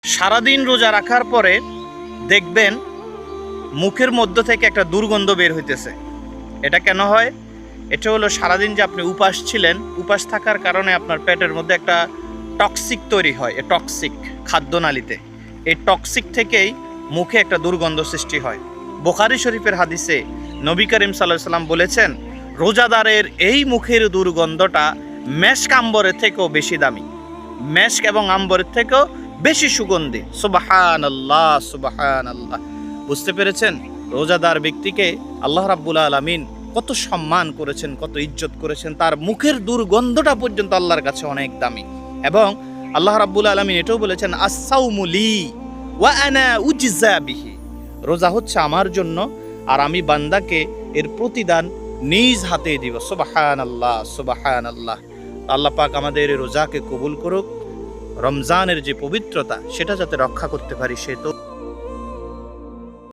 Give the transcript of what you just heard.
সারাদিন রোজা রাখার পরে দেখবেন মুখের মধ্য থেকে একটা দুর্গন্ধ বের হইতেছে। এটা কেন হয়? এটা হলো সারাদিন যে আপনি উপাস ছিলেন, উপাস থাকার কারণে আপনার পেটের মধ্যে একটা টক্সিক তৈরি হয়। এই টক্সিক খাদ্যনালীতে, এই টক্সিক থেকেই মুখে একটা দুর্গন্ধ সৃষ্টি হয়। বুখারী শরীফের হাদিসে নবী করিম সাল্লাল্লাহু আলাইহি ওয়াসাল্লাম বলেছেন, রোজাদারের এই মুখের দুর্গন্ধটা মেশক আম্বরের থেকেও বেশি দামি, মেশক এবং আম্বরের থেকেও বেশি সুগন্ধি। সুবহানাল্লাহ, সুবহানাল্লাহ। বুঝতে পেরেছেন রোজাদার ব্যক্তিকে আল্লাহ রাব্বুল আলামিন কত সম্মান করেছেন, কত ইজ্জত করেছেন। তার মুখের দুর্গন্ধটা পর্যন্ত আল্লাহর কাছে অনেক দামি। এবং আল্লাহ রাব্বুল আলামিন এটাও বলেছেন, আস-সাওমু লি ওয়া আনা উজজা বিহি। রোজা হচ্ছে আমার জন্য আর আমি বান্দাকে এর প্রতিদান নিজ হাতে দিব। সুবহানাল্লাহ, সুবহানাল্লাহ। আল্লাহ পাক আমাদের এই রোজাকে কবুল করুক। রমজানের যে পবিত্রতা সেটা যাতে রক্ষা করতে পারি সে তো